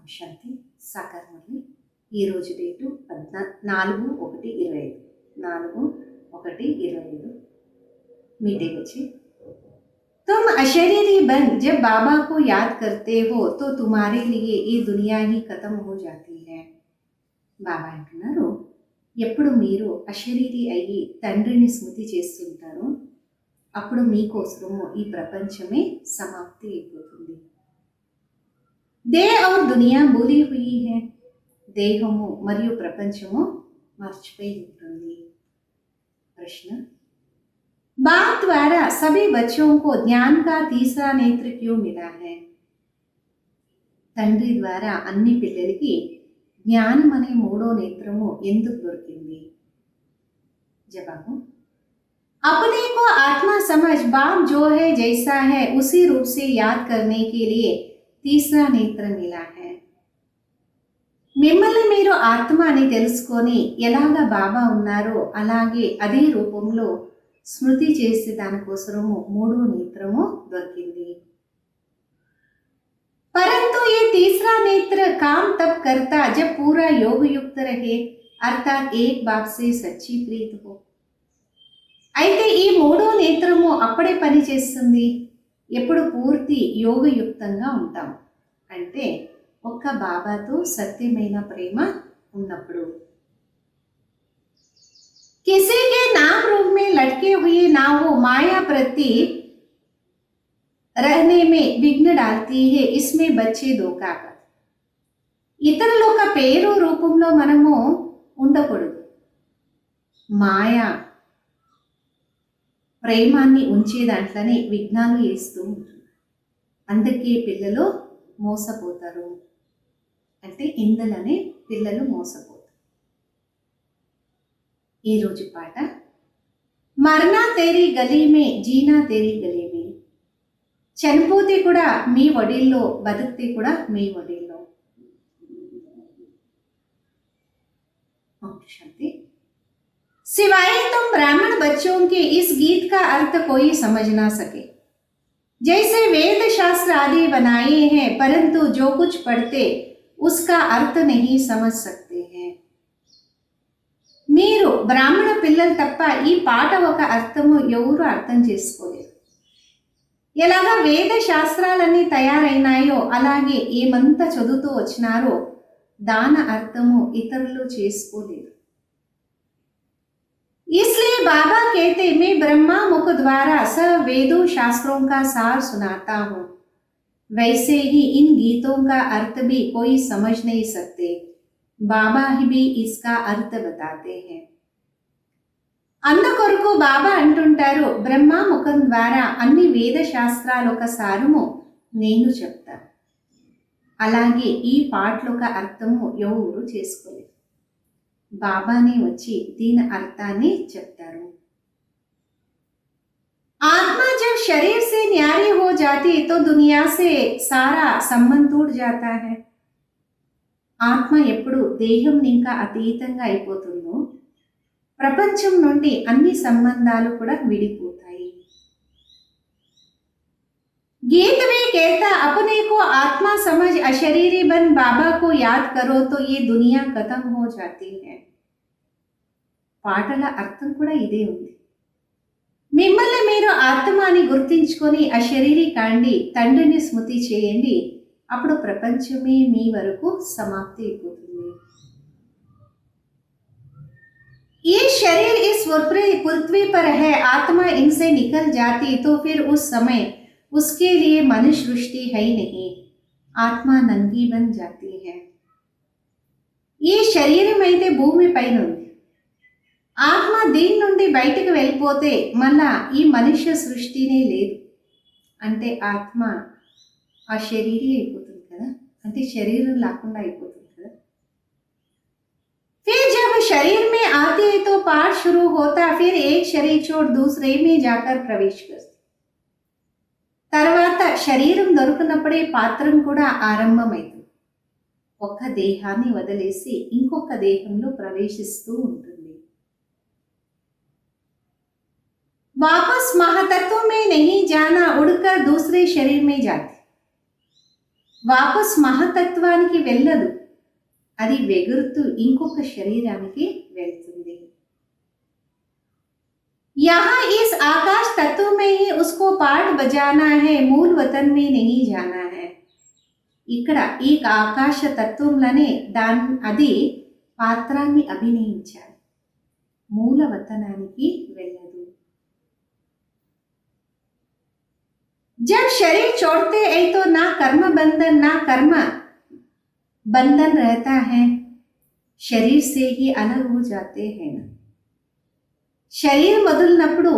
శాంతి సాకార మురళి ఈరోజు date 4/1/25 4/1/25 meeting अच्छी। तुम अशरीरी बन जब बाबा को याद करते हो तो तुम्हारे लिए ये दुनिया ही खत्म हो जाती है। బాబా అంటున్నారు, ఎప్పుడు మీరు అశరీరి అయ్యి తండ్రిని స్మృతి చేస్తుంటారో అప్పుడు మీకోసము ఈ ప్రపంచమే సమాప్తి అయిపోతుంది. దే ఔర్ దునియా భూలి హుయి హై, దేహము మరియు ప్రపంచము మర్చిపోయి ఉంటుంది. ప్రశ్న, बाप द्वारा सभी बच्चों को ज्ञान का तीसरा नेत्र क्यों मिला है? తండ్రి ద్వారా అన్ని పిల్లలకి జ్ఞానం అనే మూడో నేత్రము ఎందుకు దొరికింది? జవాబు, अपने को आत्मा समझ बाप जो है जैसा है उसी रूप से याद करने के लिए तीसरा नेत्र मिला है. మిమ్మల్ని మీరు ఆత్మ అని తెలుసుకొని ఎలాగ బాబా ఉన్నారో అలాగే అదే రూపంలో స్మృతి చేసి దానికోసము మూడో నేత్రము దొరికింది. परंतु ये तीसरा नेत्र काम तब करता जब पूरा योग युक्त रहे, अर्थात एक बाप से सच्ची प्रीत हो. అయితే ఈ మూడో నేత్రము అప్పుడే పని చేస్తుంది ఎప్పుడు పూర్తి యోగయుక్తంగా ఉంటాం, అంటే ఒక్క బాబాతో సత్యమైన ప్రేమ ఉన్నప్పుడు. किसी के नाम रूप में लटके हुए नावों माया प्रति रहने में विघ्न डालती है, इसमें बच्चे धोखा कर. ఇతరుల ఒక పేరు రూపంలో మనము ఉండకూడదు. మాయ ప్రేమాన్ని ఉంచే దాంట్లోనే విఘ్నాలు వేస్తూ ఉంటుంది. అందుకే పిల్లలు మోసపోతారు, అంటే ఇందులోనే పిల్లలు మోసపోతారు. ఈరోజు పాట, మర్నా తేరీ గలీమే జీనా తేరీ గలీమే. చనిపోతే కూడా మీ ఒడిల్లో, బతికితే కూడా మీ ఒడిల్లో. शांति। सिवाय तुम ब्राह्मण बच्चों के इस गीत का अर्थ कोई समझ ना सके। जैसे वेद शास्त्र आदि बनाए हैं परंतु जो कुछ पढ़ते उसका अर्थ नहीं समझ सकते हैं. మీరు బ్రాహ్మణ పిల్లలు తప్ప ఈ పాట ఒక అర్థము ఎవరు అర్థం చేసుకోలేరు. ఎలాగా వేద శాస్త్రాలన్నీ తయారైనాయో అలాగే ఏమంతా చదువుతూ వచ్చినారో దాని అర్థము ఇతరులు చేసుకోలేరు. इसलिए बाबा कहते मैं ब्रह्मा मुख द्वारा सब वेदों शास्त्रों का सार सुनाता हूँ, वैसे ही इन गीतों का अर्थ भी कोई समझ नहीं सकते, बाबा ही भी इसका अर्थ बताते हैं. అందుకొరకు బాబా అంటుంటారు, బ్రహ్మ ముఖం ద్వారా అన్ని వేద శాస్త్రాల ఒక సారము నేను చెప్తాను, అలాగే ఈ పాటల ఒక అర్థము ఎవరు చేసుకోలేరు. బాబానే వచ్చి దీని అర్థాన్ని చెప్తారు. आत्मा जब शरीर से न्यारी हो जाती तो दुनिया से सारा संबंध टूट जाता है. ఆత్మ ఎప్పుడు దేహం ఇంకా అతీతంగా అయిపోతుందో ప్రపంచం నుండి అన్ని సంబంధాలు కూడా విడిపోతాయి. गीत में कहता अपने को आत्मा समझ अशरीरी बन बाबा को याद करो तो ये दुनिया खत्म हो जाती है. పాటల అర్థం కూడా ఇదే ఉంది. మిమ్మల్ని మీరు ఆత్మ అని గుర్తించుకొని అశరీరి కాండి, తండ్రిని స్మృతి చేయండి, అప్పుడు ప్రపంచమే మీ వరకు సమాప్తి అయిపోతుంది. ये शरीर इस पृथ्वी पर है, आत्मा इनसे निकल जाती तो फिर उस समय उसके लिए मनुष्य सृष्टि है ही नहीं, आत्मा नंगी बन जाती है. ఈ శరీరం అయితే భూమి పైన ఉంది, ఆత్మ దీని నుండి బయటకు వెళ్ళిపోతే మళ్ళా ఈ మనుష్య సృష్టినే లేదు, అంటే ఆత్మ ఆ శరీరం అయిపోతుంది కదా, అంటే శరీరం లేకుండా అయిపోతుంది కదా. फिर जब शरीर में आते तो पाठ शुरू होता, फिर एक शरीर छोड़ दूसरे में जाकर प्रवेश करती. తర్వాత శరీరం దొరికినప్పుడే పాత్రం కూడా ఆరంభమైంది, ఒక్క దేహాన్ని వదిలేసి ఇంకొక దేహంలో ప్రవేశిస్తూ ఉంటుంది. वापस महातत्व में नहीं जाना, उड़कर दूसरे शरीर में जाती. వాపస్ మహతత్వానికి వెళ్ళదు, అది వెగురుతూ ఇంకొక శరీరానికి వెళ్తుంది. यहाँ इस आकाश तत्व में ही उसको पाठ बजाना है, मूल वतन में नहीं जाना है. ఇక్కడ ఈ ఆకాశ తత్వంలోనే అది పాత్రాన్ని అభినయించాలి, మూల వతనానికి వెళ్ళదు. जब शरीर छोड़ते हैं तो ना कर्म बंधन रहता है, शरीर से ही अलग हो जाते हैं ना. శరీరం వదిలినప్పుడు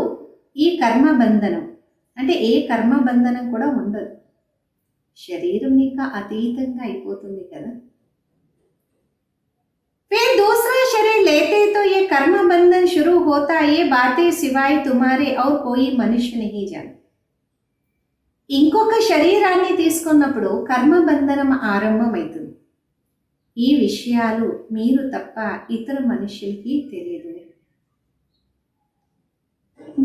ఈ కర్మ బంధనం అంటే ఏ కర్మ బంధనం కూడా ఉండదు, శరీరం నీకు అతీతంగా అయిపోతుంది కదా. फिर दूसरा शरीर लेते तो ये कर्म बंधन शुरू होता, ये बातें सिवाय तुम्हारे और कोई मनुष्य नहीं जाने. ఇంకొక శరీరాన్ని తీసుకున్నప్పుడు కర్మ బంధనం ఆరంభమవుతుంది. ఈ విషయాలు మీరు తప్ప ఇతర మనుషులకి తెలియదు.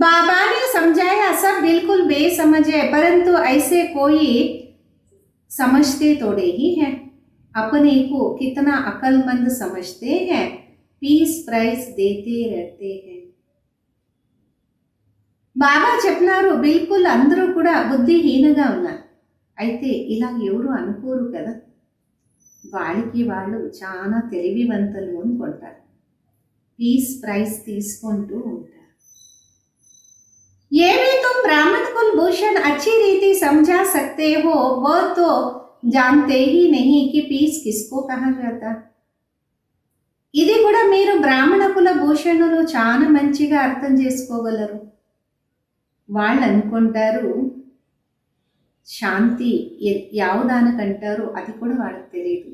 बाबा ने समझाया सब बिल्कुल बेसमझ है, परंतु ऐसे कोई समझते थोड़े ही हैं. अपने को कितना अक्लमंद समझते हैं, पीस प्राइज देते रहते हैं. బాబా చెప్పినారు బిల్కుల్ అందరూ కూడా బుద్ధిహీనగా ఉన్నారు, అయితే ఇలా ఎవరు అనుకోరు కదా, వాళ్ళు చాలా తెలివివంతులు అనుకుంటారు, పీస్ ప్రైజ్ తీసుకుంటూ ఉంటారు. ये भी तुम ब्राह्मण कुल भूषण अच्छी रीति समझा सकते हो, वो तो जानते ही नहीं कि पीस किसको कहा जाता. ఇది కూడా మీరు బ్రాహ్మణ కుల భూషణులు చాలా మంచిగా అర్థం చేసుకోగలరు. వాళ్ళు అనుకుంటారు శాంతి యావదానికంటారు, అది కూడా వాళ్ళకి తెలియదు.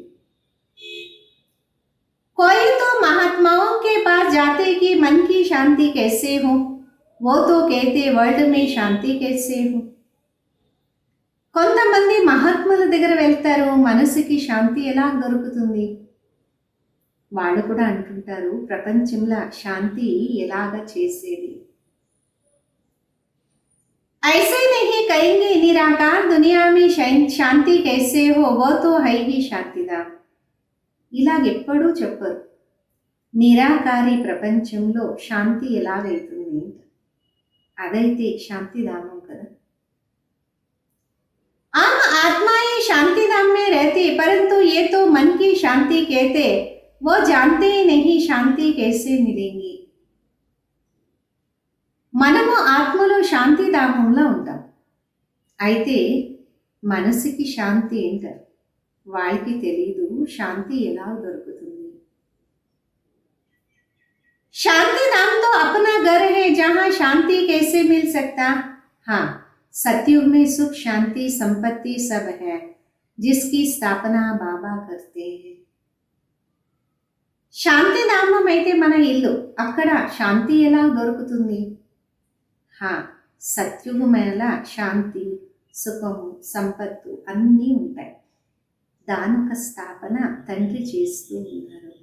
कोई तो महात्माओं के पास जाते कि मन की शांति कैसे हो, वो तो कहते वर्ल्ड में शांति कैसे हो. కొంతమంది మహాత్ముల దగ్గర వెళ్తారు, మనసుకి శాంతి ఎలా దొరుకుతుంది, వాళ్ళు కూడా అంటుంటారు ప్రపంచంలో శాంతి ఎలాగా చేసేది. ऐसे नहीं कहेंगे निराकार दुनिया में शांति कैसे हो, वो तो है ही शांतिधाम. ఇలాగెప్పుడూ చెప్పరు, నిరాకారి ప్రపంచంలో శాంతి ఎలాగైతుంది, అదైతే శాంతిధామం కదా. आम आत्माएं शांतिधाम में रहती, परंतु ये तो मन की शांति कहते, वो जानते ही नहीं शांति कैसे मिलेंगी. మనము ఆత్మలో శాంతిధామంలో ఉంటాం, అయితే మనసుకి శాంతి ఏంటారు, వాళ్ళకి తెలీదు శాంతి ఎలా దొరుకుతుంది. शांति धाम तो अपना घर है, जहां शांति कैसे मिल सकता. हाँ, सतयुग में सुख शांति संपत्ति सब है, जिसकी स्थापना बाबा करते हैं. శాంతి ధామం అయితే మన ఇల్లు, అక్కడ శాంతి ఎలా దొరుకుతుంది. సత్యుగమేళ శాంతి సుఖము సంపత్తు అన్నీ ఉంటాయి, దానొక స్థాపన తండ్రి చేస్తూ ఉన్నారు.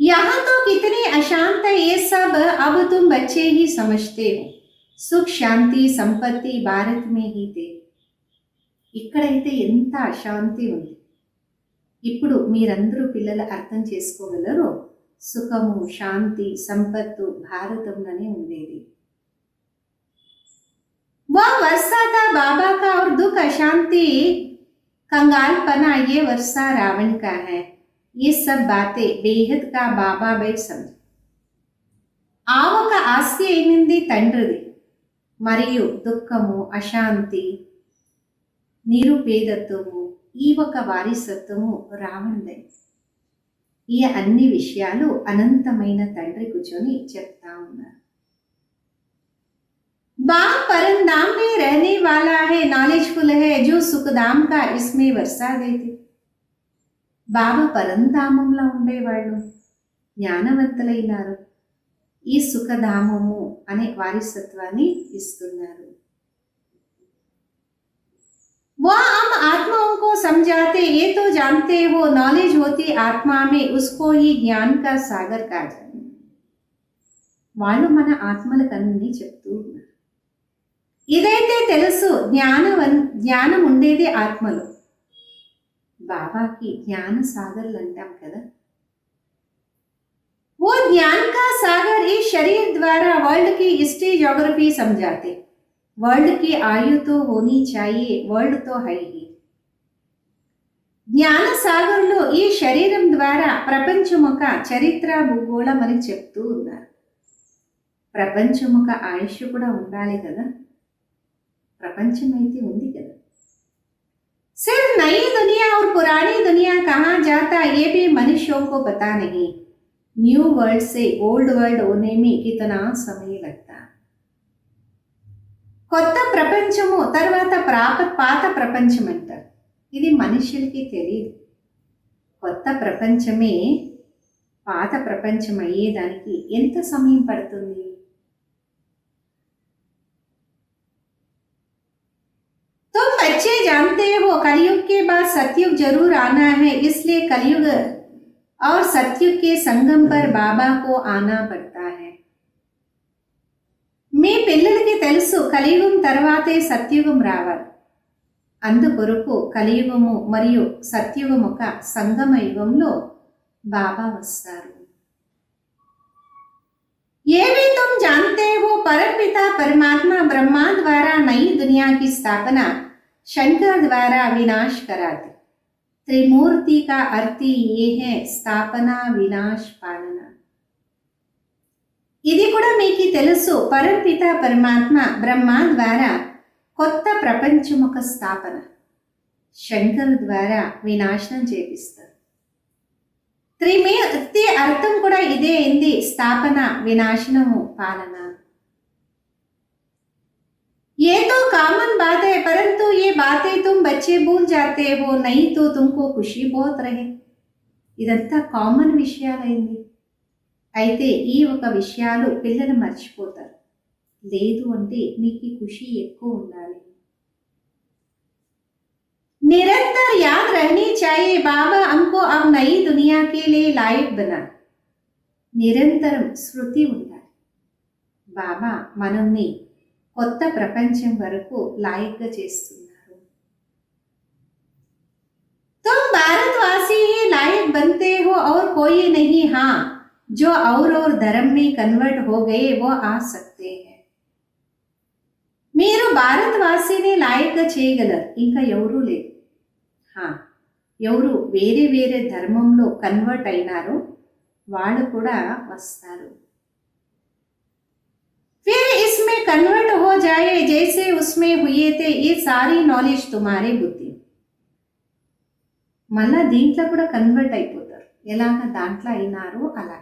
यहाँ तो कितनी अशांत है, ये सब अब तुम बच्चे ही समझते हो. सुख शांति संपत्ति भारत में ही थे. ఇక్కడైతే ఎంత అశాంతి ఉంది, ఇప్పుడు మీరందరూ పిల్లలు అర్థం చేసుకోగలరు, సుఖము శాంతి సంపత్తు భారతంలోనే ఉండేది. वह वर्षा था बाबा का और दुख अशांति कंगालपना ये वर्षा रावण का है. ये सब बातें बेहद का बाबा బై समझ. ఆ ఒక ఆస్తి ఏమింది తండ్రిది, మరియు దుఃఖము అశాంతి నిరుపేదత్వము ఈ ఒక వారసత్వము రావణుదే. ఈ అన్ని విషయాలు అనంతమైన తండ్రి కూర్చొని చెప్తా ఉన్నారు. बाप परमधाम में रहने वाला है, नॉलेजफुल है, जो सुखधाम का इसमें वर्षा देते. బాబా పరంధామంలో ఉండేవాళ్ళు జ్ఞానవంతులైనారు, ఈ సుఖధామము అనే వారసత్వాన్ని ఇస్తున్నారు. वह हम आत्माओं को समझाते, ये तो जानते हो नॉलेज होती आत्मा में, उसको ही ज्ञान का सागर कहा जाता. వాళ్ళు మన ఆత్మలకు అన్నీ చెప్తూ ఉన్నారు. ఇదైతే తెలుసు, జ్ఞానం ఉండేది ఆత్మలో. బాబాకి జ్ఞాన సాగర్లు అంటాం కదా. वो ज्ञान का सागर इस शरीर द्वारा वर्ल्ड की हिस्ट्री ज्योग्राफी समझाते। वर्ल्ड की आयु तो होनी चाहिए, वर्ल्ड तो है ही। జ్ఞాన సాగర్లో ఈ శరీరం ద్వారా ప్రపంచముక చరిత్ర భూగోళం అని చెప్తూ ఉన్నారు. ప్రపంచముక ఆయుష్ కూడా ఉండాలి కదా. ప్రపంచం అయితే ఉంది కదా. सिर्फ नई दुनिया और पुरानी दुनिया कहाँ जाता ये भी मनुष्यों को पता नहीं। न्यू वर्ल्ड से ओल्ड वर्ल्ड होने में कितना समय लगता। కొత్త ప్రపంచము తర్వాత పాత ప్రపంచం అంటారు. ఇది మనుషులకి తెలియదు. కొత్త ప్రపంచమే పాత ప్రపంచం అయ్యేదానికి ఎంత సమయం పడుతుంది? तुम बच्चे जानते हो कलयुग के बाद सतयुग जरूर आना है, इसलिए कलयुग और सतयुग के संगम पर बाबा को आना पड़ता है। మీ పిల్లలకి తెలుసు కలియుగం తర్వాతే సత్యుగం రావాలి. అందుకొరకు కలియుగము మరియు సత్యుగం ఒక సంగమ యుగంలో బాబా వస్తారు. ये भी तुम जानते हो परमपिता परमात्मा ब्रह्मा द्वारा नई दुनिया की स्थापना शंकर द्वारा विनाश कराते। त्रिमूर्ति का अर्थ ये है स्थापना विनाश पालना। ఇది కూడా మీకు తెలుసు, పరమపిత పరమాత్మ బ్రహ్మ ద్వారా కొత్త ప్రపంచముఖ స్థాపన, శంకర్ ద్వారా వినాశనం చేపిస్తారు. త్రిమూర్తి అర్థం కూడా ఇదే అయింది, స్థాపన వినాశనము పాలన. ये तो कॉमन बात है, परंतु ये बातें तुम बच्चे भूल जाते हो, नहीं तो तुमको खुशी बहुत रहे. ఇదంతా కామన్ విషయాలైంది. అయితే ఈ ఒక విషయాలు పిల్లలు మర్చిపోతారు. లేదు అంటే మీకు ఖుషి ఎక్కువ ఉండాలి. निरंतर याद रहनी चाहिए बाबा हमको अब नई दुनिया के लिए लायक बना. నిరంతరం స్మృతి ఉండాలి. బాబా మనల్ని కొత్త ప్రపంచం వరకు లాయక్గా చేస్తున్నారు. तुम भारतवासी ही लायक बनते हो और कोई नहीं. हाँ, जो और धर्म में कन्वर्ट हो गए वो आ सकते हैं. మీరు భారతవాసిని లాయక్గా చేయగలరు, ఇంకా ఎవరూ లేదు. ఎవరు వేరే వేరే ధర్మంలో కన్వర్ట్ అయినారో వాళ్ళు కూడా వస్తారు. फिर इसमें कन्वर्ट हो जाए जैसे उसमें हुए थे, ये सारी नॉलेज तुम्हारे बुद्धि. మళ్ళా దీంట్లో కూడా కన్వర్ట్ అయిపోతారు. ఎలాగ దాంట్లో అయినారో అలా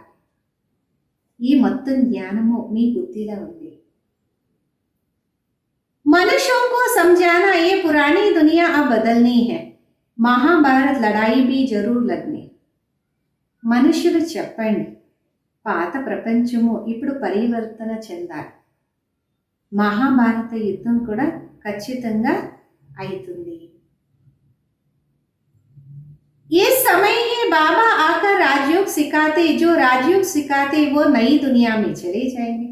ఈ మొత్తం జ్ఞానము మీ బుద్ధిలో ఉంది. मनुष्यों को समझाना ये पुरानी दुनिया अब बदलनी है, महाभारत लड़ाई भी जरूर लगनी. మనుషులు చెప్పండి, పాత ప్రపంచము ఇప్పుడు పరివర్తన చెందాలి, మహాభారత యుద్ధం కూడా ఖచ్చితంగా అవుతుంది. ये समय ही बाबा आकर राजयोग सिखाते, जो राजयोग सिखाते वो नई दुनिया में चले जाएंगे.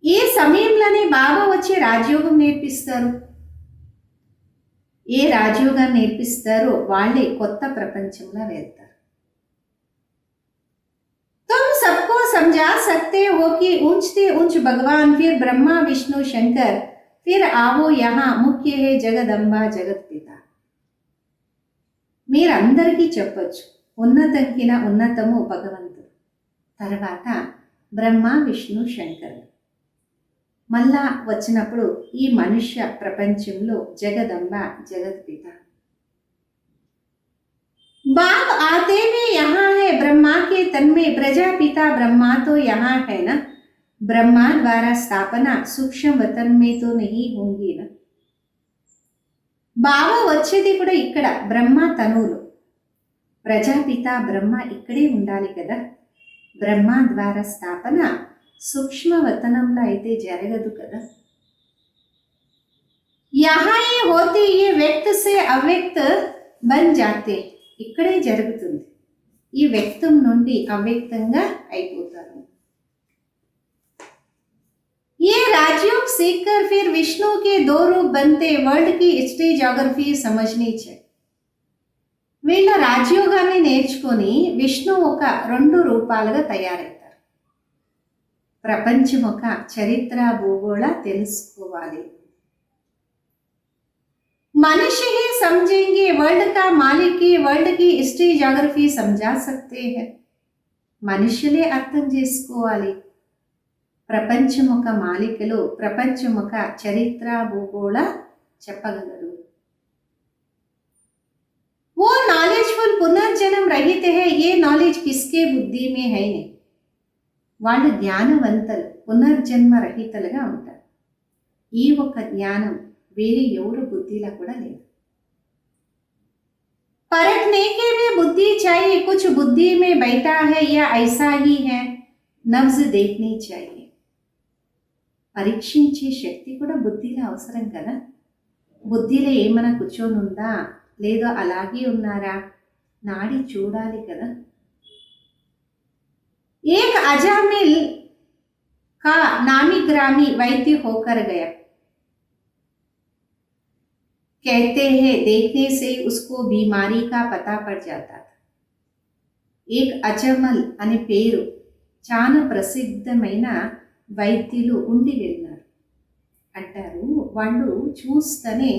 ఈ సమయంలోనే బాబా వచ్చి రాజయోగం నేర్పిస్తారు. ఏ రాజయోగాన్ని నేర్పిస్తారో వాళ్ళే కొత్త ప్రపంచంలో వెళ్తారు. तुम सबको समझा सकते हो कि ऊंचते ऊंच भगवान, फिर ब्रह्मा विष्णु शंकर, फिर आवो यहाँ मुख्य है जगदंबा जगत पिता. మీరందరికీ చెప్పొచ్చు, ఉన్నతంకిన ఉన్నతము భగవంతుడు, తర్వాత బ్రహ్మ విష్ణు శంకరుడు, మళ్ళా వచ్చినప్పుడు ఈ మనుష్య ప్రపంచంలో జగదంబ జగత్పిత. बाप आते भी यहाँ है ब्रह्मा के तन में, प्रजापिता ब्रह्मा तो यहाँ है ना. ब्रह्मा द्वारा स्थापना सूक्ष्म वतन में तो नहीं होंगी ना. బాబా వచ్చేది కూడా ఇక్కడ బ్రహ్మ తనువులు, ప్రజాపిత బ్రహ్మ ఇక్కడే ఉండాలి కదా. బ్రహ్మ ద్వారా స్థాపన సూక్ష్మ వతనంలో అయితే జరగదు కదా. यहाँ ये होते ये व्यक्त से अव्यक्त बन जाते, ఇక్కడే జరుగుతుంది. ఈ వ్యక్తం నుండి అవ్యక్తంగా అయిపోతారు. ये राजयोग सीखकर फिर विष्णु के दो रूप बनते वर्ल्ड की हिस्ट्री जोग्రఫీ समझनी चाहिए. వీళ్ళ రాజయోగాన్ని నేర్చుకొని విష్ణు ఒక రెండు రూపాలుగా తయారవుతారు. ప్రపంచం ఒక చరిత్ర భూగోళ తెలుసుకోవాలి. मनुष्य ही समझेंगे वर्ल्ड का मालिक ही वर्ल्ड की हिस्ट्री जोग्రఫీ समझा सकते हैं. మనుషులే అర్థం చేసుకోవాలి. ప్రపంచం ఒక మాలికలు ప్రపంచం ఒక చరిత్ర భూగోళ చెప్పగలరు. वो नॉलेजफुल पुनर्जन्म रहित है. ये नॉलेज किसके बुद्धि में है नहीं. వాళ్ళు జ్ఞానవంతులు పునర్జన్మ రహితలుగా ఉంటారు. ఈ ఒక జ్ఞానం వేరే ఎవరు బుద్ధిలో కూడా లేదు. परखने के भी बुद्धि चाहिए. कुछ बुद्धि में बैठा है या ऐसा ही है. नब्ज देखनी चाहिए. పరీక్షించే శక్తి కూడా బుద్ధిలో అవసరం కదా. బుద్ధిలో ఏమైనా కూర్చొని ఉందా లేదో అలాగే ఉన్నారా నాడి చూడాలి కదా. एक अजामिल का नामी ग्रामी वैद्य होकर गया. कहते हैं देखने से उसको बीमारी का पता पड़ जाता था. एक अजमल అనే పేరు చాలా ప్రసిద్ధమైన వైద్యులు ఉండి వెళ్ళినారు. అంటారు వాళ్ళు చూస్తేనే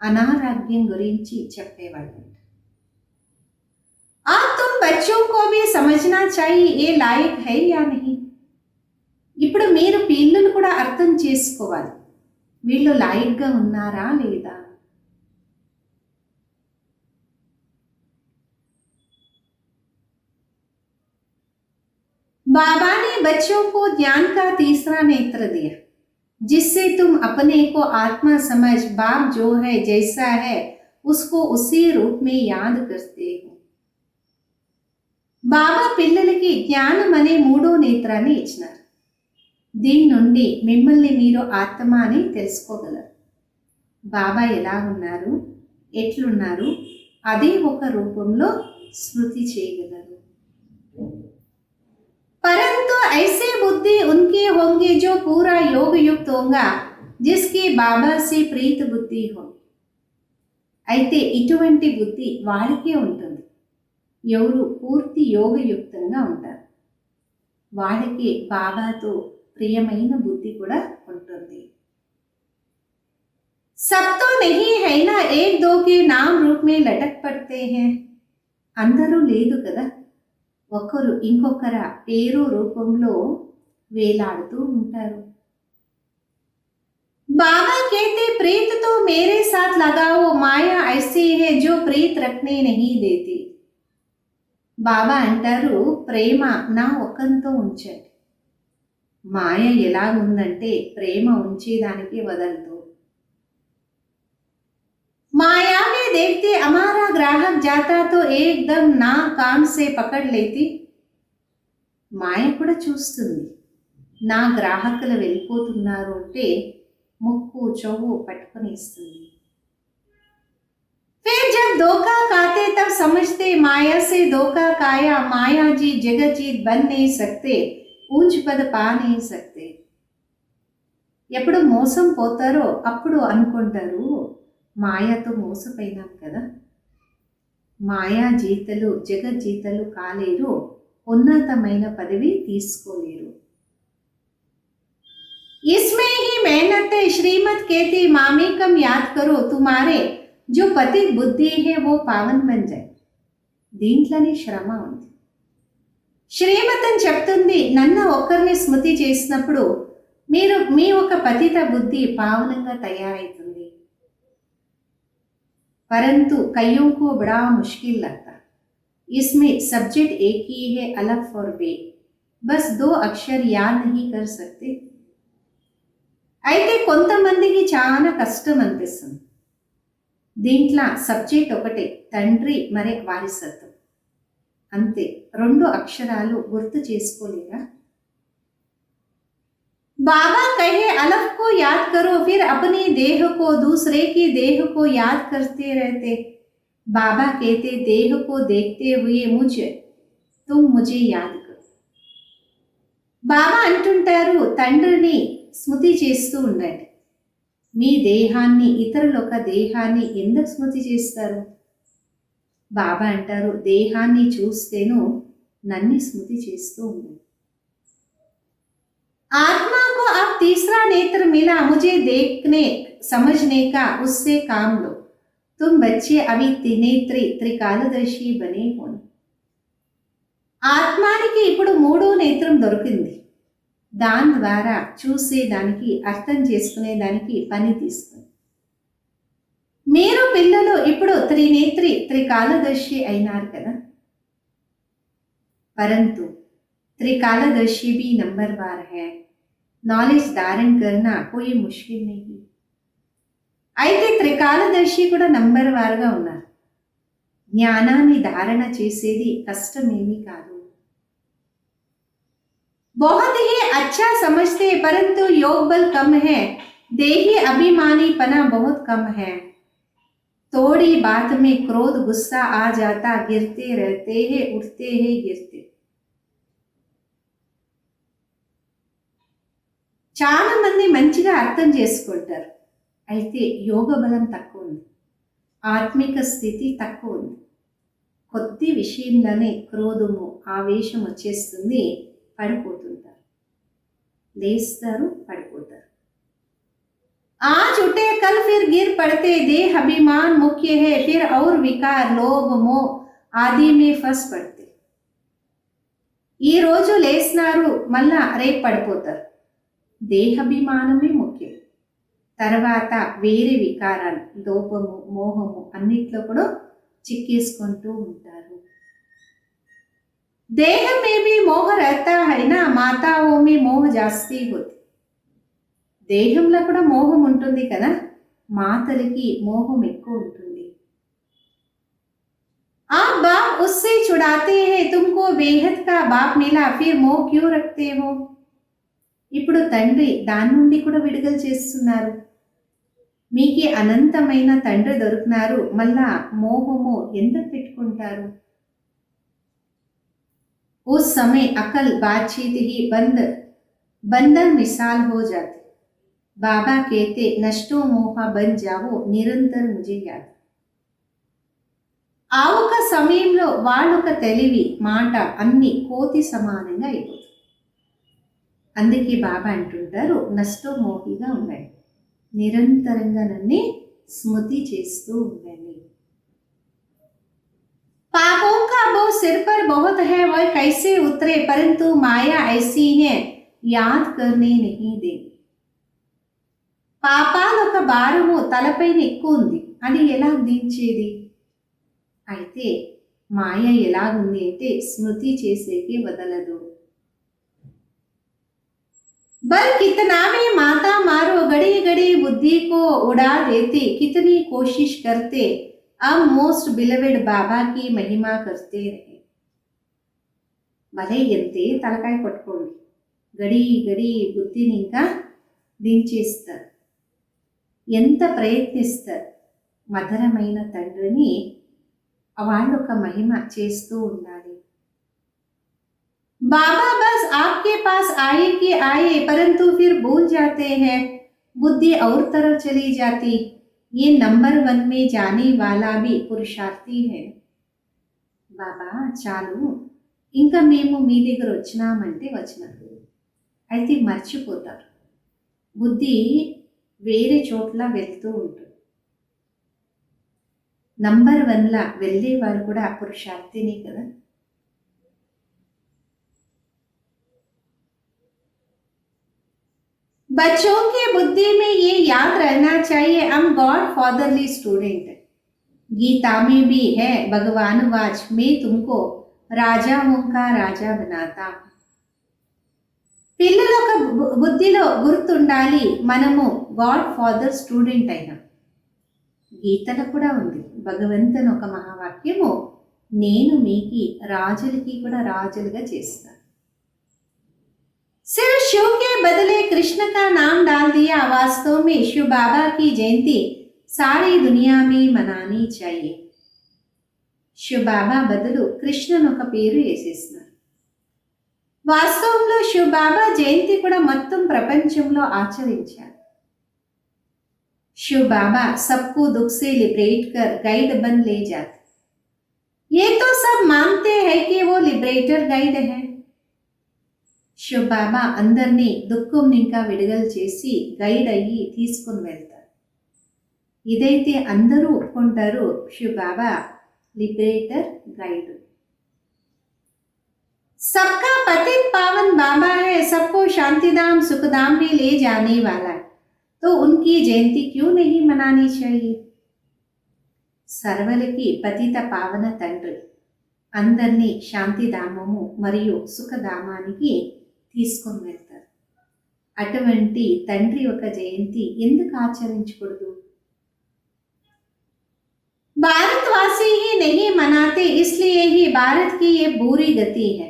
అనారోగ్యం గురించి చెప్పేవాళ్ళు. आप तुम बच्चों को भी समझना चाहिए ये लायक है या नहीं. ఇప్పుడు మీరు పిల్లలు కూడా అర్థం చేసుకోవాలి వీళ్ళు లాయక్గా ఉన్నారా లేదా. बाबा ने बच्चों को ज्ञान का तीसरा नेत्र दिया जिससे तुम अपने को आत्मा समझ बाप जो है जैसा है उसको उसी रूप में याद करते हो. బాబా పిల్లలకి జ్ఞానం అనే మూడో నేత్రాన్ని ఇచ్చినారు. దీని నుండి మిమ్మల్ని మీరు ఆత్మ అని తెలుసుకోగలరు. బాబా ఎలా ఉన్నారు ఎట్లున్నారు అదే ఒక రూపంలో స్మృతి చేయగలరు. परंतु ऐसे बुद्धि उनके होंगे जो पूरा योग युक्त होगा जिसकी बाबा से प्रीत बुद्धि हो. అయితే ఇటువంటి బుద్ధి వాడికే ఉంటుంది ఎవరు పూర్తి యోగయుక్తంగా ఉంటారు. వాడికి బాబాతో ప్రియమైన బుద్ధి కూడా ఉంటుంది. सब तो नहीं है ना एक दो के नाम रूप में लटक पड़ते हैं. అందరూ లేదు కదా ఒకరు ఇంకొకర పేరు రూపంలో వేలాడుతూ ఉంటారు. बाबा कहते प्रीत तो मेरे साथ लगाओ माया ऐसी है जो प्रीत रखने नहीं देती. బాబా అంటారు ప్రేమ నా ఒకంతో ఉంచండి. మాయ ఎలా ఉందంటే ప్రేమ ఉంచేదానికి వదలదు. माया में देखते हमारा ग्राहक जाता तो एकदम ना काम से पकड़ लेती. మాయ కూడా చూస్తుంది నా గ్రాహకులు వెళ్ళిపోతున్నారు అంటే ముక్కు చెవు పట్టుకొని ఇస్తుంది. फिर जब धोखा खाते तब समझते माया से धोखा खाया माया जी जगत जीत बन नहीं सकते ऊंच पद पा नहीं सकते. ఎప్పుడు మోసం పోతారో అప్పుడు అనుకుంటారు మాయతో మోసపోయినాం కదా. మాయా జీతలు జగజ్జీతలు కాలేరు ఉన్నతమైన పదవి తీసుకోలేరు. इसमें ही मेहनत है. श्रीमत कहती मामेकम याद करो तुम्हारे जो पतित बुद्धि है वो पावन बन जाए. దీంట్లోనే శ్రమ ఉంది. శ్రీమతం చెప్తుంది నన్ను ఒక్కరిని స్మృతి చేసినప్పుడు మీరు మీ ఒక పతిత బుద్ధి పావనంగా తయారైతుంది. परंतु कईयों को बड़ा मुश्किल लगता. इसमें सब्जेक्ट एक ही है अलफ और बे. बस दो अक्षर याद नहीं कर सकते. అయితే కొంతమందికి చాలా కష్టం అనిపిస్తుంది. దీంట్లో సబ్జెక్ట్ ఒకటే తండ్రి మరి వారసత్వం అంతే. రెండు అక్షరాలు గుర్తు చేసుకోలేరా. बाबा कहे अलफ को याद करो फिर अपनी देह को दूसरे की देह को याद करते रहते. बाबा कहते देह को देखते हुए मुझे तुम मुझे याद करो. బాబా అంటుంటారు తండ్రిని స్మృతి చేస్తూ ఉండండి. మీ దేహాన్ని, ఇతరుల ఒక దేహాన్ని ఎందుకు స్మృతి చేస్తారు? బాబా అంటారు, దేహాన్ని చూస్తేను నన్ను స్మృతి చేస్తూ ఉండండి. आत्मा को अब तीसरा नेत्र मिला, मुझे देखने समझने का, उससे काम लो. तुम बच्चे अभी त्रिनेत्री त्रिकालदर्शी बने हो. ఆత్మానికి ఇప్పుడు మూడో నేత్రం దొరికింది. దాని ద్వారా చూసేదానికి, అర్థం చేసుకునేదానికి పని తీసుకుంది. మీరు పిల్లలు ఇప్పుడు త్రినేత్రి త్రికాలదర్శి అయినారు కదా. परंतु त्रिकालदर्शी भी नंबरवार है. नॉलेज धारण करना कोई मुश्किल नहीं. అయితే త్రికాలదర్శి కూడా నంబర్ వారుగా ఉన్నారు. జ్ఞానాన్ని ధారణ చేసేది కష్టమేమీ కాదు. बहुत ही अच्छा समझते, परंतु योग बल कम है. देही अभिमानीपना बहुत कम है. थोड़ी बात में क्रोध गुस्सा आ जाता, गिरते रहते हैं, उठते हैं, गिरते. చాలా మంది మంచిగా అర్థం చేసుకుంటారు. అయితే యోగ బలం తక్కువ ఉంది, ఆత్మిక స్థితి తక్కువ ఉంది. కొద్ది విషయంలోనే క్రోధము, ఆవేశం వచ్చేస్తుంది, పడిపోతుంటారు. లేస్తారు, పడిపోతారు. आज उठे कल फिर गिर पड़ते, देह अभिमान मुख्य है, फिर और विकार लोभ मोह आदि में फंस पड़ते. ఈ రోజు లేస్తున్నారు, మళ్ళా రేపు పడిపోతారు. దేహాభిమానమే ముఖ్యం. తర్వాత వేరే వికారాలు, లోపము, మోహము అన్నిట్లో కూడా చిక్కేసుకుంటూ ఉంటారు. देह में भी मोह रहता है ना, माताओं में मोह जास्ती होती. దేహంలో కూడా మోహం ఉంటుంది కదా, మాతలకి మోహం ఎక్కువ ఉంటుంది. आप बाप उससे छुड़ाते हैं, तुमको बेहद का बाप मिला, फिर मोह क्यों रखते हो. ఇప్పుడు తండ్రి దాని నుండి కూడా విడుదల చేస్తున్నారు. మీకు అనంతమైన తండ్రి దొరికినారు, మళ్ళా మోహము ఎందుకు పెట్టుకుంటారు. उस समय अकल बातचीत ही बंधन मिसाल हो जाती. बाबा कहते नष्टो मोह बन जाओ, निरंतर मुझे याद. ఆ ఒక సమయంలో వాళ్ళొక తెలివి, మాట అన్ని కోతి సమానంగా అయిపోతుంది. అందుకే బాబా అంటుంటారు, నష్టో మోహిగా ఉండండి, నిరంతరంగా నన్ను స్మృతి చేస్తూ ఉండండి. पापों का बोझ सिर पर बहुत है, वह कैसे उतरे, परंतु माया ऐसी है याद करने नहीं देगी. పాపాల ఒక భారము తలపైన ఎక్కువ ఉంది, అది ఎలా దించేది. అయితే మాయ ఎలాగుంది అంటే స్మృతి చేసేకి వదలదు. बल कितना में माता मारो, घड़ी घड़ी बुद्धि को उड़ा देते, कितनी कोशिश करते, अब मोस्ट बिलवेड बाबा की महिमा करते रहे. భలే ఎంతే తలకాయ పట్టుకోండి, గడి గడి బుద్ధిని ఇంకా దించేస్తారు. ఎంత ప్రయత్నిస్తారు, మధురమైన తండ్రిని వాళ్ళు ఒక మహిమ చేస్తూ ఉండాలి. बाबा बस आपके पास आए कि आए, परंतु फिर भूल जाते हैं, बुद्धि और तरफ चली जाती. ये नंबर 1 में जाने वाला भी पुरुषार्थी है. బాబా చాలు, ఇంకా మేము మీ దగ్గర వచ్చినామంటే వచ్చినారు, అయితే మర్చిపోతారు. బుద్ధి వేరే చోట్ల వెళ్తూ ఉంటుంది. నంబర్ 1లా వెళ్ళే వారు కూడా పురుషార్థినే కదా. बच्चों की बुद्धि में ये याद रहना चाहिए, हम गॉड फादरली स्टूडेंट. गीता में भी है भगवान वाच, मैं तुमको राजाओं का राजा बनाता. పిల్లల ఒక బుద్ధిలో గుర్తుండాలి, మనము గాడ్ ఫాదర్ స్టూడెంట్ అయినా. గీతలో కూడా ఉంది భగవంతుని ఒక మహావాక్యము, నేను మీకు రాజులకి కూడా రాజులుగా చేస్తాను. सिर्फ शिव के बदले कृष्ण का नाम डाल दिया. वास्तव में शिव बाबा की जयंती सारी दुनिया में मनानी चाहिए. शिव बाबा बदಲು కృష్ణను ఒక పేరు వేసేస్తున్నారు. వాస్తవంలో శివ్ బాబా జయంతి కూడా మొత్తం ప్రపంచంలో ఆచరించారు. शिव बाबा सबको दुख से लिबरेट कर गाइड बन ले जाते। ये तो सब मानते हैं कि वो लिबरेटर गाइड है. శివ్ బాబా అందరినీ దుఃఖం ఇంకా విడుదల చేసి గైడ్ అయ్యి తీసుకుని వెళ్తారు. ఇదైతే అందరూ ఒప్పుకుంటారు, శివ్ బాబా లిబరేటర్ గైడ్. सबका पतित पावन बाबा है, सबको शांतिधाम सुखधाम में ले जाने वाला है, तो उनकी जयंती क्यों नहीं मनानी चाहिए. సర్వలకి పతిత పావన తండ్రి అందరినీ శాంతిధామము మరియు సుఖధామానికి తీసుకొని వెళ్తారు. అటువంటి తండ్రి యొక్క జయంతి ఎందుకు ఆచరించకూడదు. भारतवासी ही नहीं मनाते, इसलिए ही भारत की ये बुरी गति है.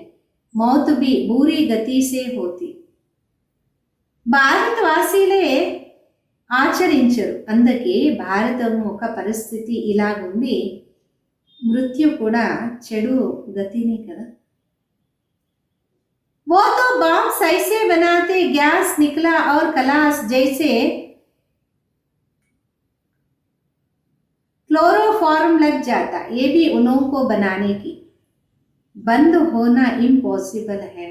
मौत भी बुरी गति से होती. భారతవాసీలే ఆచరించరు, అందుకే భారతం ఒక పరిస్థితి ఇలాగుంది. మృత్యు కూడా చెడు గతినే కదా. वो तो बॉम्ब ऐसे बनाते, गैस निकला और कलाश जैसे क्लोरोफॉर्म लग जाता. ये भी उन्हों को बनाने की बंद होना इम्पॉसिबल है.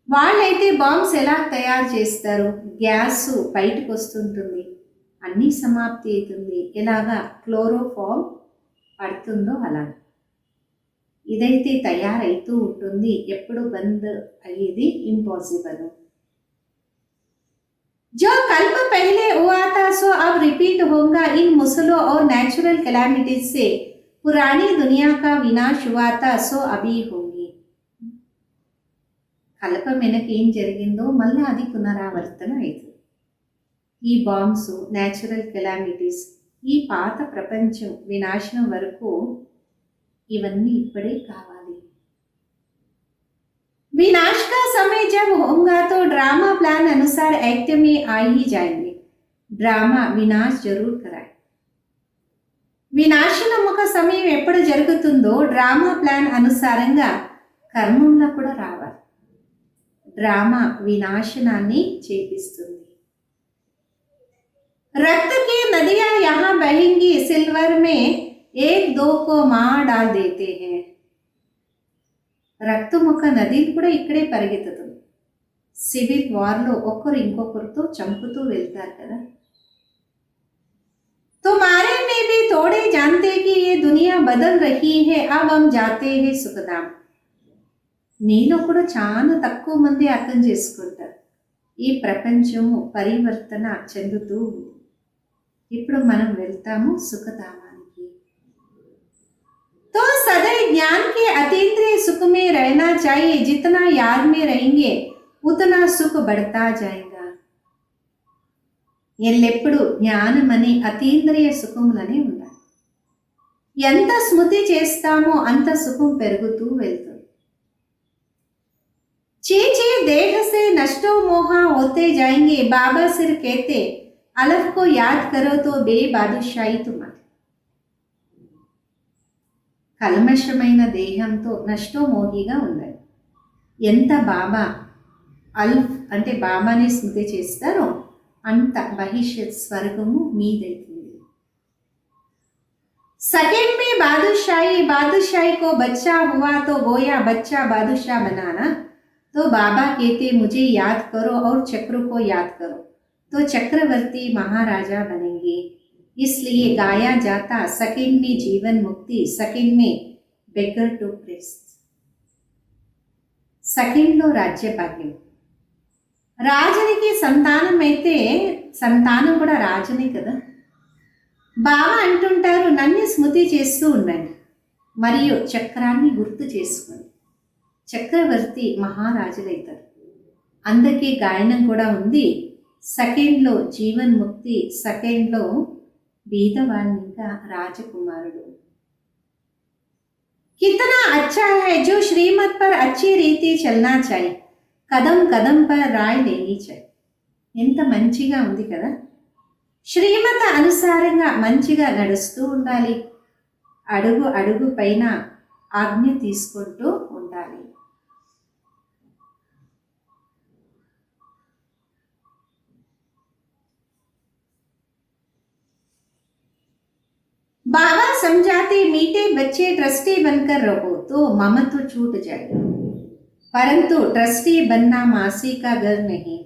వాళ్ళైతే బాంబ్స్ ఎలా తయారు చేస్తారు, గ్యాస్ బయటకు వస్తుంటుంది, అన్నీ సమాప్తి అవుతుంది, ఎలాగా క్లోరోఫార్మ్ పడుతుందో అలా ఇదైతే తయారైతూ ఉంటుంది, ఎప్పుడు బంద్ అయ్యేది ఇంపాసిబుల్. जो कल्प पहले हुआ था सो अब रिपीट होगा. इन मुसलों और नेचुरल कैलामिटीज से पुरानी दुनिया का विनाश हुआ था सो अभी होंगी. కల్పం వెనక ఏం జరిగిందో మళ్ళీ అది పునరావర్తన అవుతుంది. ఈ బాంబ్స్, న్యాచురల్ కెలామిటీస్, ఈ పాత ప్రపంచం వినాశనం వరకు ఇవన్నీ ఇప్పుడే కావాలి. विनाश का समय जब होगा तो ड्रामा प्लान अनुसार एक्ट में आ ही जाएंगे. డ్రామా వినాశ్ జరూర్ कराए. వినాశనం ఒక సమయం ఎప్పుడు జరుగుతుందో డ్రామా ప్లాన్ అనుసారంగా కర్మంలో కూడా రావాలి. డ్రామా వినాశనాన్ని చేపిస్తుంది. रक्त की नदियां यहाँ बहेंगी, सिल्वर में एक दो को मार डाल देते हैं. రక్తం ఒక నదిని కూడా ఇక్కడే పరిగెత్తుతుంది. సివిల్ వార్లో ఒకరు ఇంకొకరితో చంపుతూ వెళ్తారు కదా. तुम्हारे में भी थोड़े जानते कि ये दुनिया बदल रही है, अब हम जाते हैं सुखधाम. మీలో కూడా చాలా తక్కువ మంది అర్థం చేసుకుంటారు, ఈ ప్రపంచము పరివర్తన చెందుతూ ఉంది, ఇప్పుడు మనం వెళ్తాము సుఖధామానికి. तो सदैव ज्ञान के अतीन्द्रिय सुख में रहना चाहिए. जितना याद में रहेंगे उतना सुख बढ़ता जाएगा. ఎల్లెప్పుడు జ్ఞానం అనే అతీంద్రియ సుఖములనే ఉండాలి. ఎంత స్మృతి చేస్తామో అంత సుఖం పెరుగుతూ వెళ్తుంది. चीचे देह से नष्टो मोहा होते जाएंगे. बाबा सिर कहते अलफ को याद करो तो बेबादशाही तुम्हारी. కల్మషమైన దేహంతో నష్టోమోహిగా ఉండాలి. ఎంత బాబా అల్ఫ్ అంటే బాబాని స్మృతి చేస్తారో అంత భవిష్యత్ స్వర్గము మీదైతుంది. सेकंड में बादशाही, बादशाही को बच्चा हुआ तो गोया बच्चा बादशाह बनाना. तो बाबा कहते मुझे याद करो और चक्र को याद करो तो चक्रवर्ती महाराजा बनेंगे. इसलिए गाया जाता सेकंड में जीवन मुक्ति, सेकंड में बेगर टू प्रेस्ट. సెకండ్ లో రాజ్య భాగ్యం. రాజునికి సంతానం అయితే సంతానం కూడా రాజునే కదా. బాబా అంటుంటారు నన్ను స్మృతి చేస్తూ ఉండండి మరియు చక్రాన్ని గుర్తు చేసుకోండి, చక్రవర్తి మహారాజులైతారు. అందుకే గాయనం కూడా ఉంది, సెకండ్లో జీవన్ ముక్తి, సెకండ్లో బీదవాళ్ళని ఇంకా రాజకుమారుడు. कितना अच्छा है जो श्रीमत पर अच्छी रीति चलना चाहिए, कदम कदम पर राय लेनी चाहिए. ఎంత మంచిగా ఉంది కదా. శ్రీమత అనుసారంగా మంచిగా నడుస్తూ ఉండాలి, అడుగు అడుగు పైన ఆజ్ఞ తీసుకుంటూ ఉండాలి. बाबा समझाते मीठे बच्चे ट्रस्टी बनकर रहो तो ममत्व छूट जाएगा, परंतु ट्रस्टी बनना मासी का घर नहीं.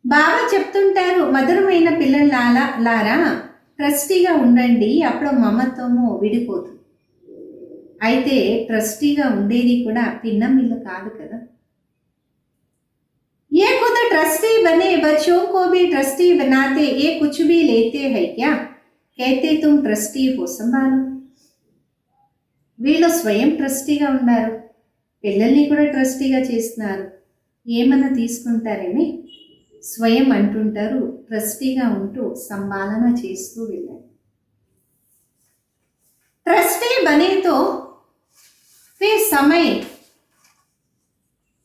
బాబా చెప్తుంటారు, మధురమైన పిల్లలారా ట్రస్టీగా ఉండండి, అప్పుడు మమత్వము విడిపోతుంది. అయితే ట్రస్టీగా ఉండేది కూడా పిన్నం ఇల్లు కాదు కదా. ये खुद ट्रस्टी बने बच्चों को भी ट्रस्टी बनाते, ये कुछ भी लेते हैं क्या, कहते तुम ट्रस्टी हो संभालो. వీళ్ళు స్వయం ట్రస్టీగా ఉన్నారు, పిల్లల్ని కూడా ట్రస్టీగా చేస్తున్నారు. ఏమన్నా తీసుకుంటారని స్వయం అంటుంటారు, ట్రస్టీగా ఉంటూ సంపాలన చేస్తూ వెళ్ళారు. ट्रस्टी बने तो फिर समय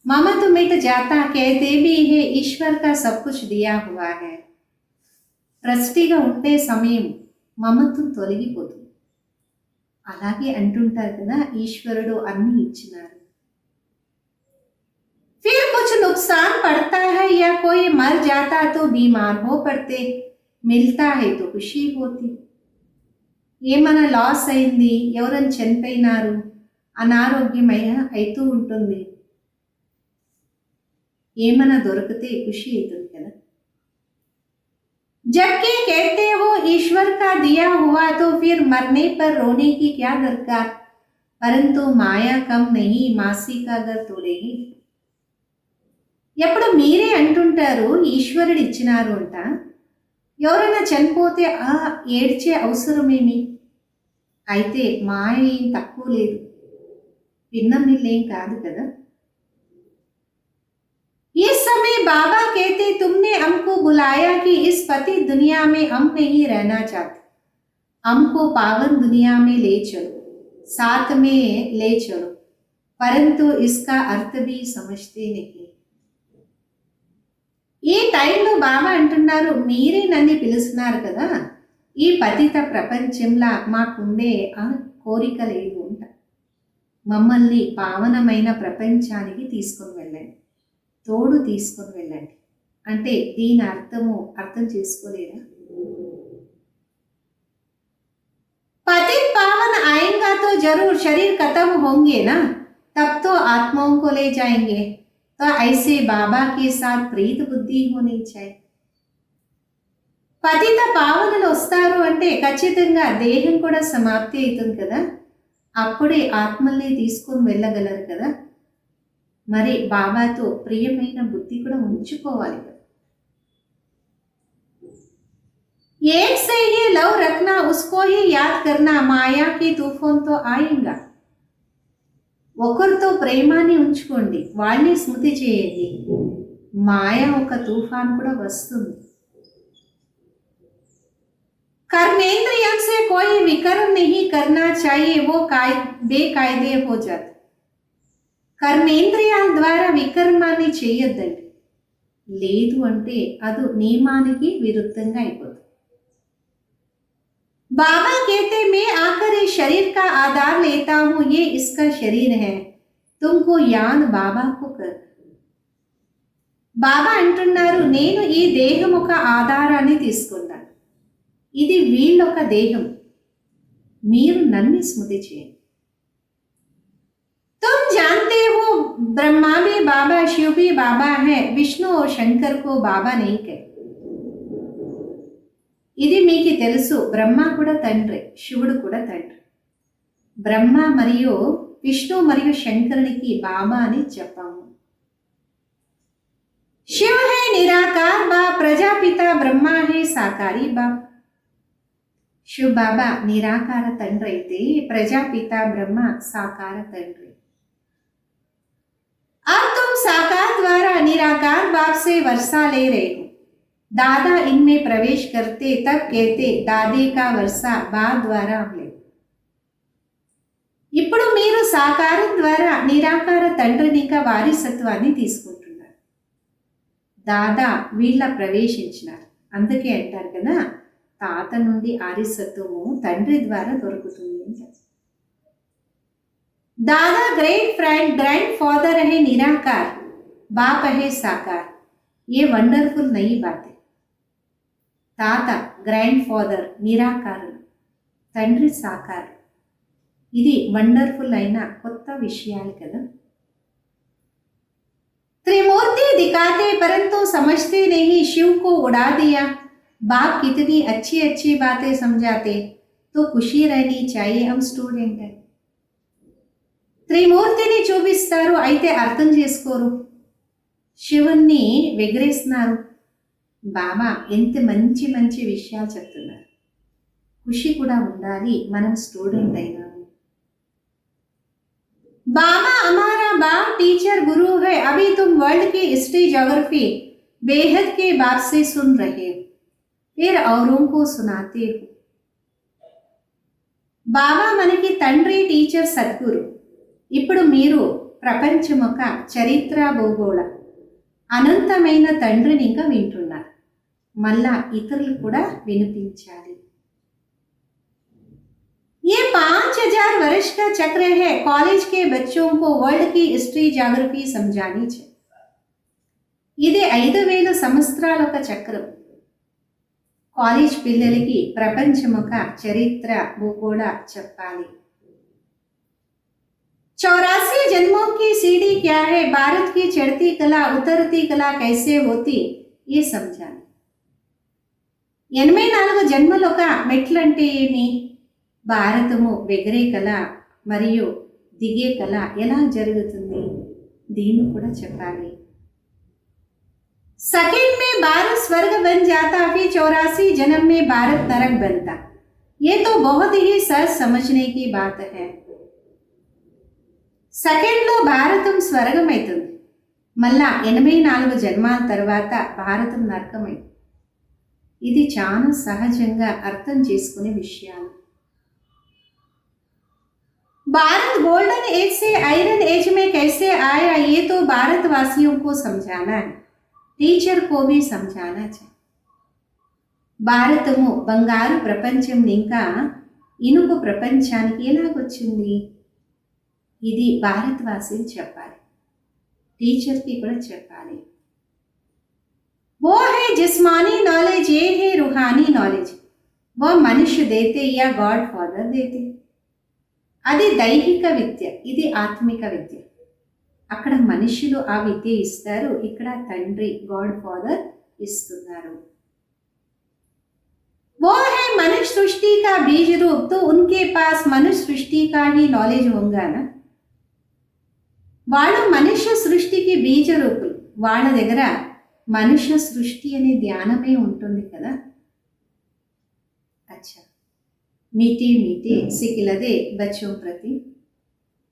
ममत्व मिट जाता, कहते भी है ईश्वर का सब कुछ दिया हुआ है. ట్రస్టీగా ఉంటే సమయం మమత్వం తొలగిపోతుంది. అలాగే అంటుంటారు కదా, ఈశ్వరుడు అన్ని ఇచ్చినారు. फिर कुछ नुकसान पड़ता है या कोई मर जाता तो बीमार हो पड़ते, मिलता है तो खुशी होती. ఏమైనా లాస్ అయింది, ఎవరైనా చనిపోయినారు, అనారోగ్యమైన అవుతూ ఉంటుంది, ఏమైనా దొరికితే ఖుషి అవుతుంది కదా. जबकि कहते हो ईश्वर का दिया हुआ तो फिर मरने पर रोने की क्या दरकार, परंतु माया कम नहीं, मासी का घर तोड़ेगी. ఎప్పుడు మీరే అంటుంటారు ఈశ్వరుడు ఇచ్చినారు అంట, ఎవరైనా చనిపోతే ఏడ్చే అవసరమేమి, అయితే మాయ ఏం తక్కువ లేదు, పిన్నమిల్లేం కాదు కదా. इस समय बाबा कहते तुमने हमको बुलाया कि इस पति दुनिया में हम नहीं रहना चाहते, हमको पावन दुनिया में ले चलो, साथ में ले चलो, परंतु इसका अर्थ भी समझते नहीं. ఈ టైంలో బాబా అంటున్నారు, మీరే నన్ను పిలుస్తున్నారు కదా, ఈ పతిత ప్రపంచంలో మాకుండే కోరిక లేదు అంట, మమ్మల్ని పావనమైన ప్రపంచానికి తీసుకొని వెళ్ళండి, తోడు తీసుకొని వెళ్ళండి అంటే దీని అర్థం చేసుకోలేరా. पतित पावन आएगा तो जरूर शरीर खत्म होंगे ना, तब तो आत्माओं को ले जाएंगे, तो ऐसे बाबा के साथ प्रीत बुद्धि होनी चाहिए. పతిత పావనులు వస్తారు అంటే ఖచ్చితంగా దేహం కూడా సమాప్తి అవుతుంది కదా, అప్పుడే ఆత్మల్ని తీసుకొని వెళ్ళగలరు కదా. మరి బాబాతో ప్రియమైన బుద్ధి కూడా ఉంచుకోవాలి కదా. एक से ही लव रखना, उसको ही याद करना, माया की तूफान तो आएगा. ఒకరితో ప్రేమాన్ని ఉంచుకోండి, వాళ్ళని స్మృతి చేయండి, మాయ ఒక తుఫాన్ కూడా వస్తుంది. कर्मेंद्रियों से कोई विकर्म नहीं करना चाहिए, वो बेकायदे हो जाते. కర్మేంద్రియాల ద్వారా వికర్మాన్ని చేయొద్దండి, లేదు అంటే అది నియమానికి విరుద్ధంగా అయిపోతుంది. बाबा कहते मैं आकर इस शरीर का आधार लेता हूं, ये इसका शरीर है, तुमको याद बाबा को कर. బాబా అంటున్నారు, నేను ఈ దేహం ఒక ఆధారాన్ని తీసుకున్నాను, ఇది వీళ్ళొక దేహం, మీరు నన్ను స్మృతి చేయండి. तुम जानते हो ब्रह्मा भी बाबा, शिव भी बाबा है, विष्णु और शंकर को बाबा नहीं कहते. ఇది మీకు తెలుసు, బ్రహ్మ కూడా తండ్రి, శివుడు కూడా తండ్రి. బ్రహ్మ మరియు విష్ణు మరియు శంకరునికి బాబా అని చెప్పాము. శివ హై నిరాకార్ బాప్, ప్రజాపిత బ్రహ్మ హై సాకారి బాప్. శివ బాబా నిరాకార తండ్రి అయితే ప్రజాపిత బ్రహ్మ సాకార తండ్రి. अब तुम साकार द्वारा निराकार बाप से वर्षा ले रहे हो, दादा इनमें प्रवेश करते तब कहते दादी का वर्षा बाप द्वारा ले. ఇప్పుడు మీరు సాకారం ద్వారా నిరాకార తండ్రినిక వారసత్వాన్ని తీసుకుంటున్నారు, దాదా వీళ్ళ ప్రవేశించినారు, అందుకే అంటారు కదా తాత నుండి వారసత్వము తండ్రి ద్వారా దొరుకుతుంది అని. दादा ग्रैंड फादर है निराकार, बाप है साकार। ये वंडरफुल नई बात है। తాత గ్రాండ్ ఫాదర్ నిరాకారులు, తండ్రి సాకారు. ఇది వండర్ఫుల్ అయిన కొత్త విషయాలు కదా. त्रिमूर्ति दिखाते परंतु समझते नहीं, शिव को उड़ा दिया। बाप कितनी अच्छी अच्छी बातें समझाते, तो खुशी रहनी चाहिए. हम स्टूडेंट है. త్రిమూర్తిని చూపిస్తారు, అయితే అర్థం చేసుకోరు. శివుణ్ణి వెగరేస్తున్నారు. బాబా ఎంత మంచి మంచి విషయాలు చెప్తున్నారు. ఖుషి కూడా ఉండాలి, మనం స్టూడెంట్ అయినాము. बाबा हमारा बाप टीचर गुरु है, अभी तुम वर्ल्ड की हिस्ट्री ज्योग्राफी बेहद के बाप से सुन रहे हो, फिर औरों को सुनाते हो. బాబా మనకి తండ్రి, టీచర్, సద్గురు. ఇప్పుడు మీరు ప్రపంచమొక చరిత్ర, భూగోళ అనంతమైన తండ్రిని ఇంకా వింటున్నారు. మళ్ళా ఇతరులు కూడా వినిపించాలి. ये 5000 वर्ष का चक्र है. कॉलेज के बच्चों को वर्ल्ड की हिस्ट्री ज्योग्राफी समझानी चाहिए. ఇది 5000 సంవత్సరాల ఒక చక్రం. కాలేజ్ పిల్లలకి ప్రపంచం ఒక చరిత్ర, భూగోళ చెప్పాలి. 84 जन्मों की सीढ़ी क्या है, भारत की चढ़ती कला उतरती कला कैसे होती, ये समझाలి. 84 జన్మలు ఒక మెట్లు అంటే ఏమి, భారతము వెగరే కళ మరియు దిగే కళ ఎలా జరుగుతుంది, దీన్ని కూడా చెప్పాలి. सेकंड में भारत स्वर्ग बन जाता, फिर 84 जन्म में भारत नरक बनता. ये तो बहुत ही सहज समझने की बात है. సెకండ్లో భారతం స్వర్గం అవుతుంది, మళ్ళా 84 జన్మాల తర్వాత భారతం నరకమైంది. ఇది చాలా సహజంగా అర్థం చేసుకునే విషయాలు. भारत गोल्डन एज से आयरन एज में कैसे आया, ये तो भारतवासियों को समझाना है, टीचर को भी समझाना चाहिए. భారతము బంగారు ప్రపంచం ఇంకా ఇనుప ప్రపంచానికి ఎలాగొచ్చింది, ఇది భారతవాసులు చెప్పాలి, టీచర్కి కూడా చెప్పాలి. वो है जिस्मानी नॉलेज, ये है रूहानी नॉलेज. वो मनुष्य देते या गॉड फादर देते. అది దైహిక విద్య, ఇది ఆత్మిక విద్య. అక్కడ మనుషులు ఆ విద్య ఇస్తారు, ఇక్కడ తండ్రి గాడ్ ఫాదర్ ఇస్తున్నారు. वो है मनुष्य सृष्टि का बीज रूप, तो उनके पास मनुष्य सृष्टि का ही नॉलेज होगा ना. వాళ్ళు మనుష్య సృష్టికి బీజ రూపులు, వాళ్ళ దగ్గర మనుష్య సృష్టి అనే ధ్యానమే ఉంటుంది కదా. అచ్చా, मीठे मीठे सिखिलदे बच्चों प्रति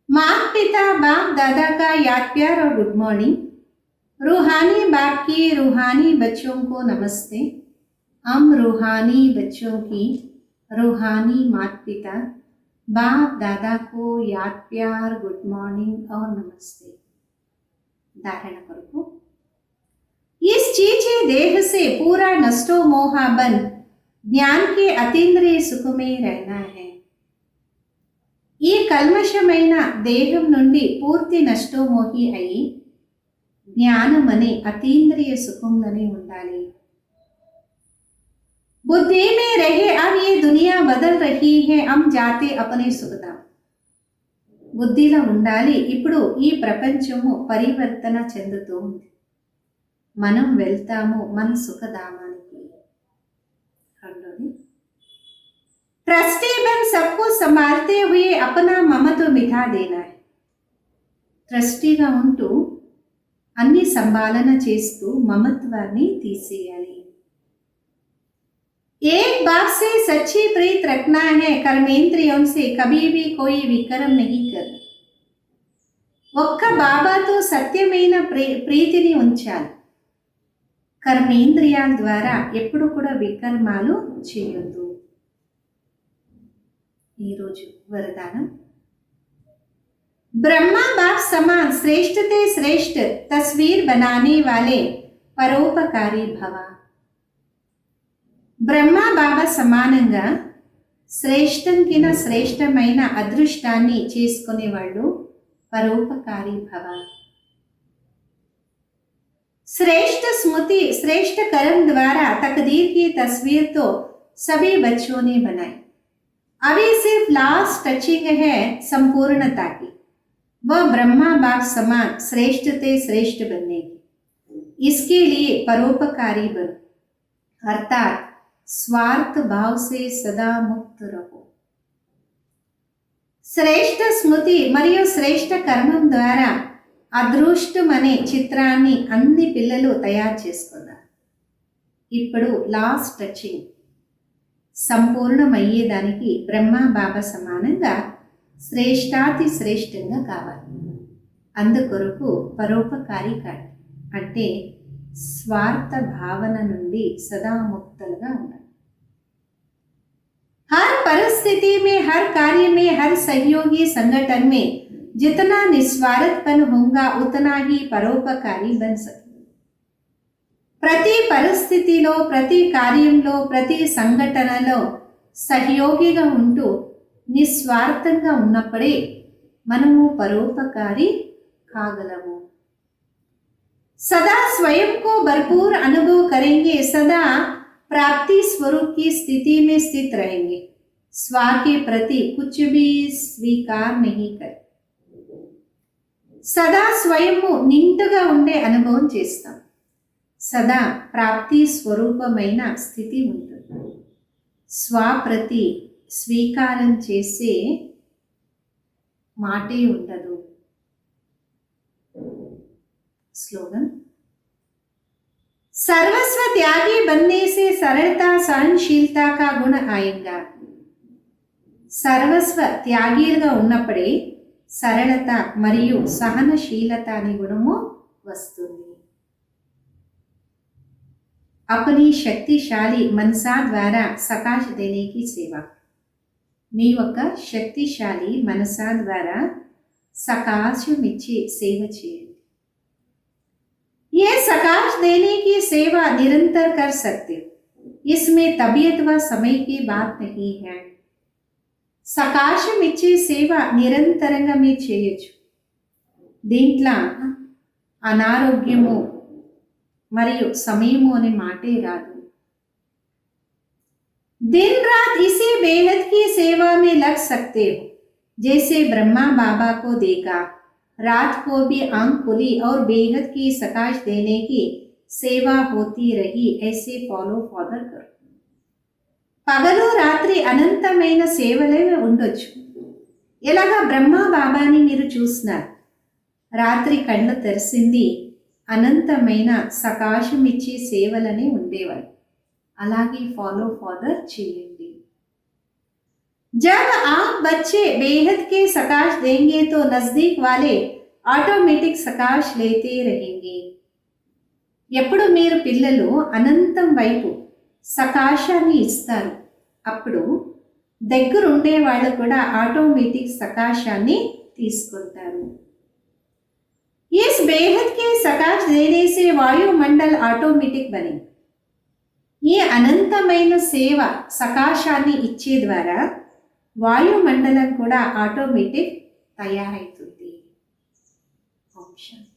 माँ पिता बाप दादा का याद प्यार और गुड मॉर्निंग. रूहानी बाप की रूहानी बच्चों को नमस्ते. हम रूहानी बच्चों की रूहानी माता पिता बाप दादा को याद प्यार, गुड मॉर्निंग और नमस्ते. धारण करो. इस चीचे देह से पूरा नष्टो मोहा बन, జ్ఞాన్ కి అతీంద్రియ సుఖమే रहना है. ఈ కల్మషమైన దేహం నుండి పూర్తి నష్టోమోహి అయి జ్ఞానం అనే అతీంద్రియ సుఖంలోనే ఉండాలి. बुद्धि में रहे, अब ये दुनिया बदल रही है, हम जाते अपने सुखधाम. బుద్ధిలో ఉండాలి, ఇప్పుడు ఈ ప్రపంచము పరివర్తన చెందుతూ ఉంది, మనం వెళ్తాము మన సుఖధామానికి. ट्रस्टी बन सबको संभालते हुए अपना ममत्व मिटा देना है. ట్రస్టీగా ఉంటూ అన్ని సంభాలన చేస్తూ మమత్వాన్ని తీసేయాలి. एक बाप से सच्ची प्रीत रखना है, कर्मेंद्रियों से कभी भी कोई विक्रम नहीं करना. ఒక్క బాబాతో సత్యమైన ప్రీతిని ఉంచాలి, కర్మేంద్రియాల ద్వారా ఎప్పుడు కూడా వికర్మాలు చేయొద్దు. ఈరోజు వరదానం. ब्रह्मा बाप समान श्रेष्ठ ते श्रेष्ठ तस्वीर बनाने वाले పరోపకారి భవ. బ్రహ్మ బాబా సమానంగా శ్రేష్టంకిన శ్రేష్టమైన అదృష్టాన్ని చేసుకునేవాళ్ళు పరోపకారి భవ. श्रेष्ठ स्मृति श्रेष्ठ कर्म द्वारा तकदीर की तस्वीर तो सभी बच्चों ने बनाई. अभी सिर्फ लास्ट टचिंग है संपूर्णता की. वह ब्रह्मा बाप समान श्रेष्ठ ते श्रेष्ठ बनने की. इसके लिए परोपकारी बनो, अर्थात स्वार्थ भाव से सदा मुक्त रहो. श्रेष्ठ स्मृति మరియు శ్రేష్ఠ కర్మం ద్వారా అదృష్టం అనే చిత్రాన్ని అన్ని పిల్లలు తయారు చేసుకున్నారు. ఇప్పుడు లాస్ట్ టచింగ్ సంపూర్ణమయ్యేదానికి బ్రహ్మ బాబా సమానంగా శ్రేష్టాతి శ్రేష్టంగా కావాలి. అందుకొరకు పరోపకారి కాదు అంటే స్వార్థ భావన నుండి సదా ముక్తులుగా ఉండాలి. हर परिस्थिति में, हर कार्य में, हर सहयोगी संगठन में जितना निस्वार्थपन होगा उतना ही परोपकारी बन सके. ప్రతి పరిస్థితిలో, ప్రతి కార్యంలో, ప్రతి సంఘటనలో సహయోగిగా ఉంటూ నిస్వార్థంగా ఉన్నప్పుడే మనము పరోపకారి కాగలము. सदा स्वयं को भरपूर अनुभव करेंगे, सदा प्राप्ति स्वरूप की स्थिति में स्थित रहेंगे. स्व के प्रति कुछ भी स्वीकार नहीं करें. సదా స్వయము నిండుగా ఉండే అనుభవం చేస్తాం. సదా ప్రాప్తి స్వరూపమైన స్థితి ఉంటుంది. స్వప్రతి స్వీకారం చేసే మాటే ఉండదు. स्लोगन सर्वस्व त्यागी बनने से सरलता सहनशीलता का गुण आएगा. సర్వస్వ త్యాగిగా ఉన్నప్పుడే సరళత మరియు సహనశీలత అనే గుణము వస్తుంది. अपनी शक्तिशाली मनसा द्वारा सकाश देने की सेवा. మీ యొక్క శక్తిశాలి మనసా ద్వారా సకాశమిచ్చి సేవ చేయండి. ये सकाश देने की सेवा निरंतर कर सकते हो. इसमें तबीयत व समय की बात नहीं है. సకాశం ఇచ్చే సేవ నిరంతరంగా మీరు చేయొచ్చు. దీంట్లో అనారోగ్యము మరియు సమయము అనే మాటే రాదు. दिन रात इसी बेहद की सेवा में लग सकते हो. जैसे ब्रह्मा बाबा को देखा, रात को भी आंख खुली और बेहद की सकाश देने की सेवा होती रही. ऐसे फॉलो फॉदर करो. పగలు రాత్రి అనంతమైన సేవలే ఉండొచ్చు. ఎలాగా బ్రహ్మ బాబాని మీరు చూస్తున్నారు, రాత్రి కళ్ళు తెరిసింది, అనంతమైన సకాశం ఇచ్చే సేవలనే ఉండేవారు. అలాగే ఫాలో ఫాదర్ చేయండి. जब आप बच्चे बेहद के सकाश देंगे तो नजदीक वाले ఆటోమేటిక్ సకాష్ లేతే रहेंगे. ఎప్పుడు మీరు పిల్లలు అనంతం వైపు సకాశాన్ని ఇస్తారు, అప్పుడు దగ్గరుండే వాళ్ళు కూడా ఆటోమేటిక్ సకాశాన్ని తీసుకుంటారు. इस बेहद के सकाश देने से वायुमंडल ऑटोमेटिक बने. ఈ అనంతమైన సేవ సకాశాన్ని ఇచ్చే ద్వారా వాయుమండలం కూడా ఆటోమేటిక్ తయారవుతుంది. ఓం శాంతి.